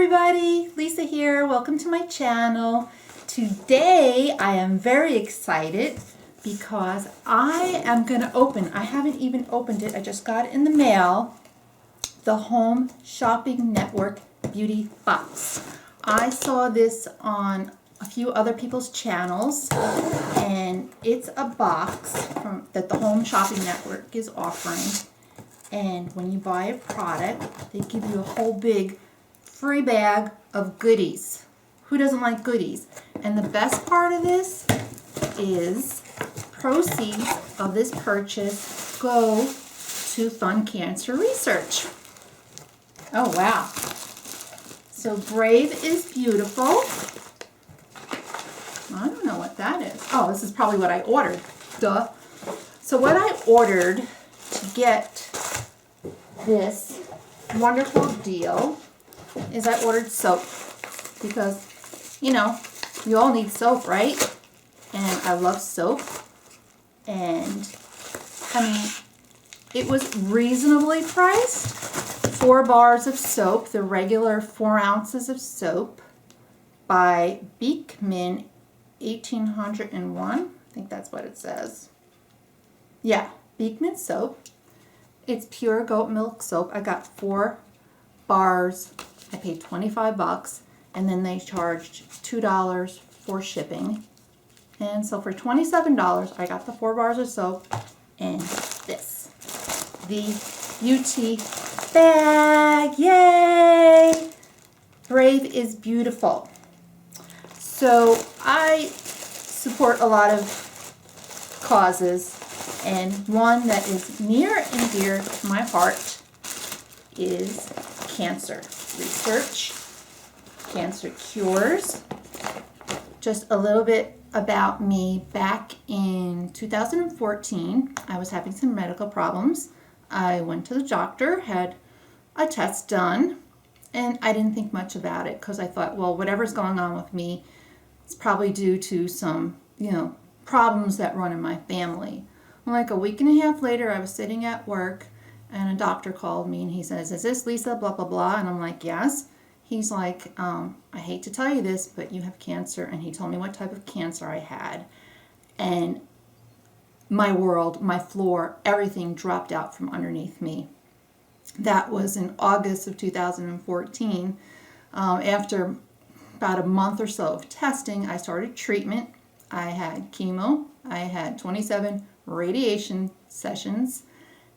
everybody, Lisa here. Welcome to my channel. Today I am very excited because I am going to open, I haven't even opened it, I just got it in the mail, the Home Shopping Network Beauty Box. I saw this on a few other people's channels, and it's a box that the Home Shopping Network is offering. And when you buy a product, they give you a whole big free bag of goodies. Who doesn't like goodies? And the best part of this is proceeds of this purchase go to fund cancer research. Oh wow. So Brave is Beautiful. I don't know what that is. Oh, this is probably what I ordered. Duh. So what I ordered to get this wonderful deal is I ordered soap because, you know, you all need soap, right? And I love soap. And, I mean, it was reasonably priced. 4 bars of soap, the regular 4 ounces of soap by Beekman 1801. I think that's what it says. Yeah, Beekman soap. It's pure goat milk soap. I got 4 bars. I paid 25 bucks, and then they charged $2 for shipping. And so for $27, I got the 4 bars of soap and this, the UT bag. Yay! Brave is Beautiful. So I support a lot of causes, and one that is near and dear to my heart is cancer research, cancer cures. Just a little bit about me. Back in 2014, I was having some medical problems. I went to the doctor, had a test done, and I didn't think much about it because I thought, well, whatever's going on with me, it's probably due to some, problems that run in my family. Like a week and a half later, I was sitting at work, and a doctor called me, and he says, "Is this Lisa, blah, blah, blah?" And I'm like, "Yes." He's like, "I hate to tell you this, but you have cancer." And he told me what type of cancer I had. And my world, my floor, everything dropped out from underneath me. That was in August of 2014. After about a month or so of testing, I started treatment. I had chemo. I had 27 radiation sessions.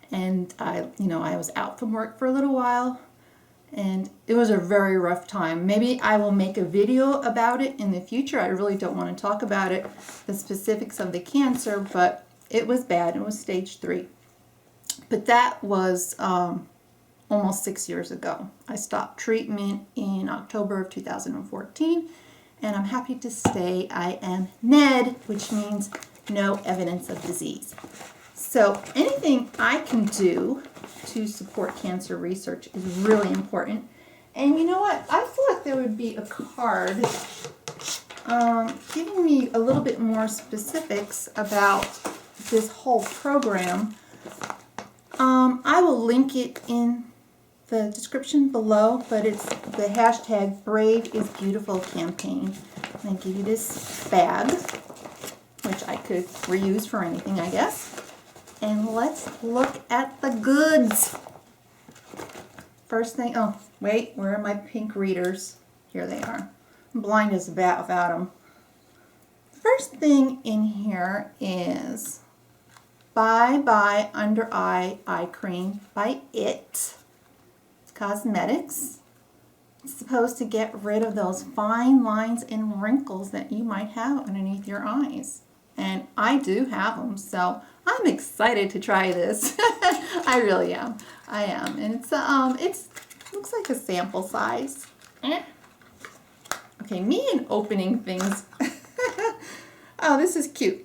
And I was out from work for a little while, and it was a very rough time. Maybe I will make a video about it in the future. I really don't want to talk about it, the specifics of the cancer, but it was bad. It was stage 3. But that was almost 6 years ago. I stopped treatment in October of 2014, and I'm happy to say I am NED, which means no evidence of disease. So anything I can do to support cancer research is really important. And you know what? I thought there would be a card giving me a little bit more specifics about this whole program. I will link it in the description below, but it's the hashtag Brave is Beautiful campaign. And I give you this bag, which I could reuse for anything, I guess. And let's look at the goods. First thing, oh, wait, where are my pink readers? Here they are. I'm blind as a bat without them. First thing in here is Bye Bye Under Eye Eye Cream by It. It's cosmetics. It's supposed to get rid of those fine lines and wrinkles that you might have underneath your eyes. And I do have them, so I'm excited to try this. I really am. I am. And it's looks like a sample size. Okay, me and opening things. Oh, this is cute.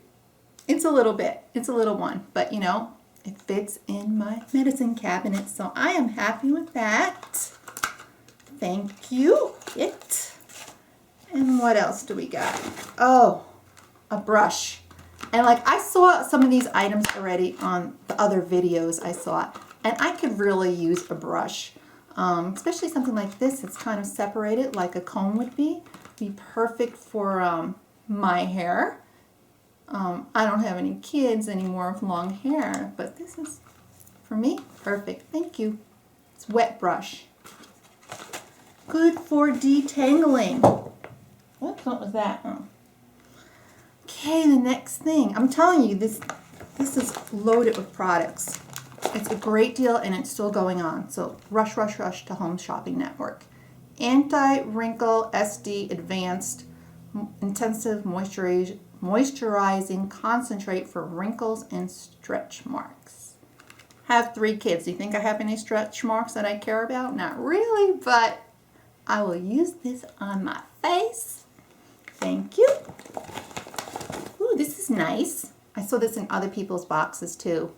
It's a little bit. It's a little one, but it fits in my medicine cabinet, so I am happy with that. Thank you. It. And what else do we got? Oh, a brush. And I saw some of these items already on the other videos I saw, and I could really use a brush. Especially something like this. It's kind of separated like a comb would be. Be perfect for my hair. I don't have any kids anymore with long hair, but this is, for me, perfect. Thank you. It's wet brush. Good for detangling. What was that? Oh. Okay, the next thing. I'm telling you, this is loaded with products. It's a great deal and it's still going on. So rush, rush, rush to Home Shopping Network. Anti-Wrinkle SD Advanced Intensive Moisturizing Concentrate for Wrinkles and Stretch Marks. Have 3 kids. Do you think I have any stretch marks that I care about? Not really, but I will use this on my face. Thank you. Ooh, this is nice. I saw this in other people's boxes too.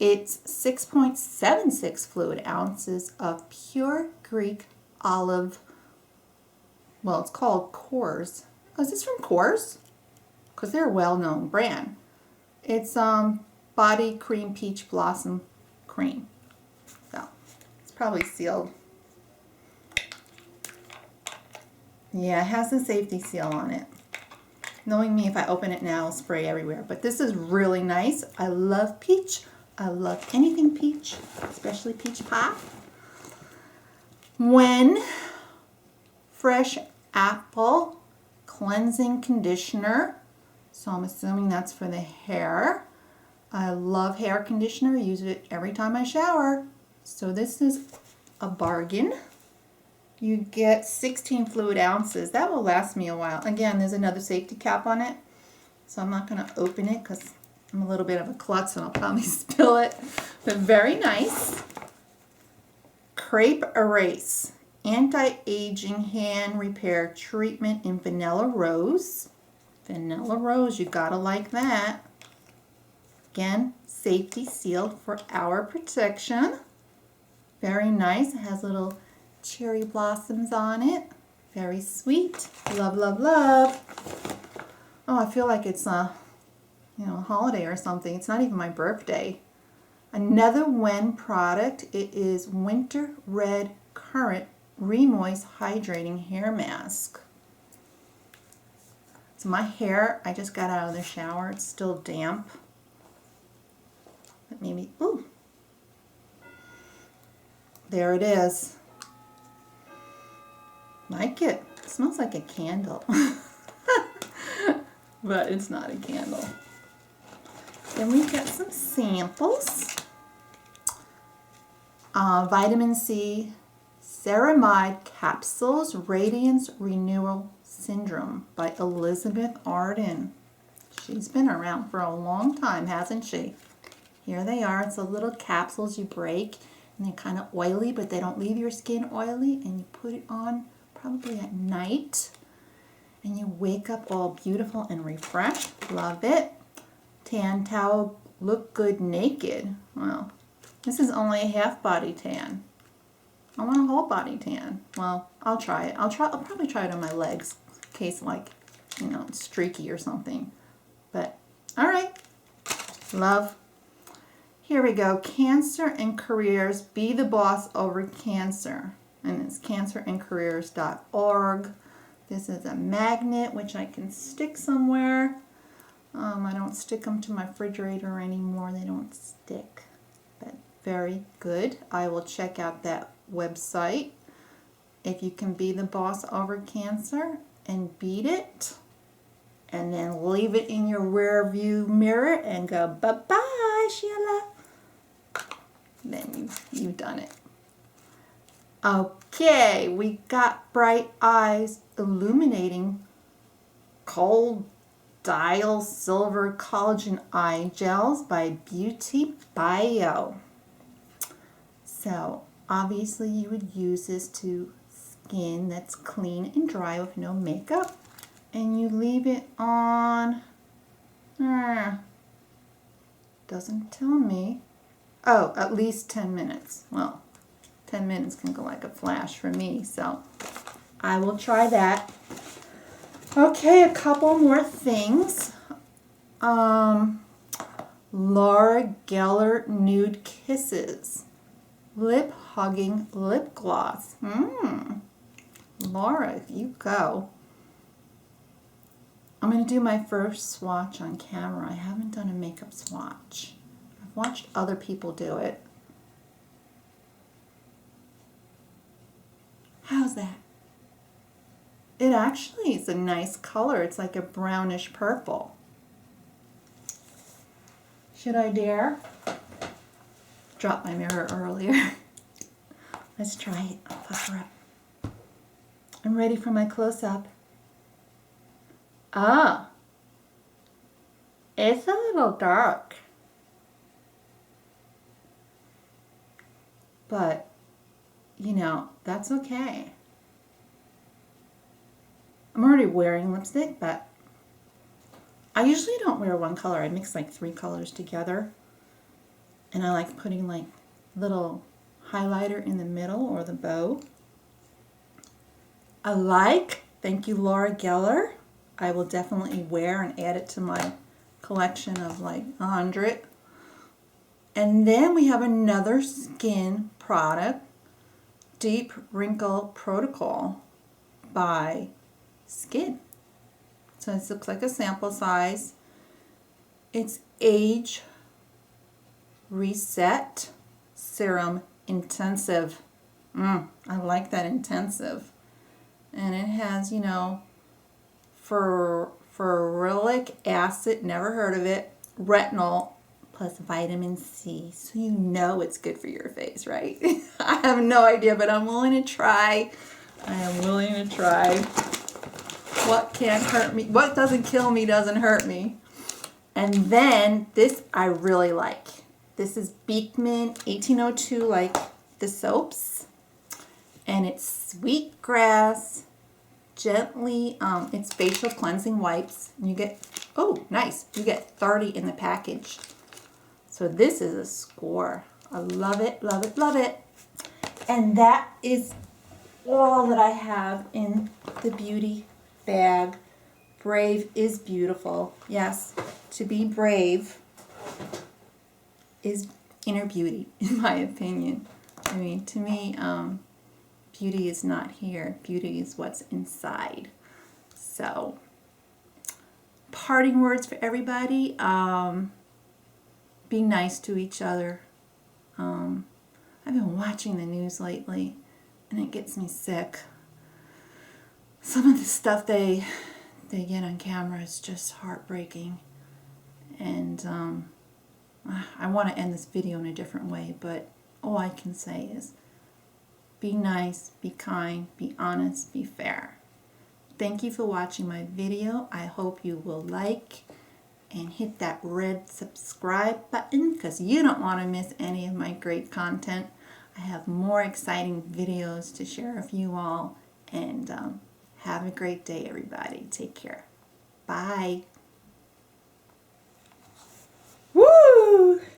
It's 6.76 fluid ounces of pure Greek olive. Well, it's called Coors. Oh, is this from Coors? Because they're a well-known brand. It's Body Cream Peach Blossom Cream. So, it's probably sealed. Yeah, it has a safety seal on it. Knowing me, if I open it now, it'll spray everywhere. But this is really nice. I love peach. I love anything peach, especially peach pie. When Fresh Apple Cleansing Conditioner. So I'm assuming that's for the hair. I love hair conditioner. I use it every time I shower. So this is a bargain. You get 16 fluid ounces. That will last me a while. Again, there's another safety cap on it. So I'm not going to open it because I'm a little bit of a klutz and I'll probably spill it. But very nice. Crepe Erase Anti-Aging Hand Repair Treatment in Vanilla Rose. Vanilla Rose, you gotta like that. Again, safety sealed for our protection. Very nice. It has little cherry blossoms on it. Very sweet. Love, love, love. Oh, I feel like it's a holiday or something. It's not even my birthday. Another Wen product. It is Winter Red Currant Renoise Hydrating Hair Mask. So my hair, I just got out of the shower. It's still damp. But maybe, ooh. There it is. Like it. It smells like a candle. But it's not a candle. Then we got some samples. Vitamin C Ceramide Capsules Radiance Renewal Syndrome by Elizabeth Arden. She's been around for a long time, hasn't she? Here they are. It's the little capsules you break, and they're kind of oily, but they don't leave your skin oily, and you put it on probably at night, and you wake up all beautiful and refreshed. Love it. Tan towel, look good naked. Well, this is only a half body tan. I want a whole body tan. Well, I'll try it. I'll probably try it on my legs in case, like, it's streaky or something. But, all right. Love. Here we go. Cancer and Careers. Be the Boss Over Cancer. And it's cancerandcareers.org. This is a magnet, which I can stick somewhere. I don't stick them to my refrigerator anymore. They don't stick. But very good. I will check out that website. If you can be the boss over cancer and beat it, and then leave it in your rear view mirror and go, bye-bye, Sheila. Then you've done it. Okay, we got Bright Eyes Illuminating Cold Dial Silver Collagen Eye Gels by Beauty Bio. So, obviously you would use this to skin that's clean and dry with no makeup. And you leave it on, doesn't tell me. Oh, at least 10 minutes. Well, 10 minutes can go like a flash for me, so I will try that. Okay, a couple more things. Laura Geller Nude Kisses. Lip Hugging Lip Gloss. Laura, you go. I'm going to do my first swatch on camera. I haven't done a makeup swatch. I've watched other people do it. How's that? It actually is a nice color. It's like a brownish purple. Should I dare? Dropped my mirror earlier. Let's try it. I'll pucker up. I'm ready for my close-up. Ah, it's a little dark. But, you know, that's okay. I'm already wearing lipstick, but I usually don't wear one color. I mix like 3 colors together. And I like putting like little highlighter in the middle or the bow. I like, thank you Laura Geller. I will definitely wear and add it to my collection of like 100. And then we have another skin product, Deep Wrinkle Protocol by Skin. So this looks like a sample size. It's Age Reset Serum Intensive. I like that intensive. And it has, you know, ferulic acid, never heard of it, retinol, plus vitamin C. So you know it's good for your face, right? I have no idea, but I'm willing to try. I am willing to try. What can't hurt me? What doesn't kill me doesn't hurt me. And then this I really like. This is Beekman 1802, like the soaps. And it's Sweetgrass Gently, it's facial cleansing wipes. And you get, oh, nice. You get 30 in the package. So this is a score. I love it, love it, love it. And that is all that I have in the beauty bag. Brave is beautiful. Yes, to be brave is inner beauty, in my opinion. I mean, to me, beauty is not here. Beauty is what's inside. So, parting words for everybody. Be nice to each other. I've been watching the news lately, and it gets me sick. Some of the stuff they get on camera is just heartbreaking. And I want to end this video in a different way, but all I can say is be nice, be kind, be honest, be fair. Thank you for watching my video. I hope you will like and hit that red subscribe button because you don't want to miss any of my great content. I have more exciting videos to share with you all. And have a great day, everybody. Take care. Bye. Woo!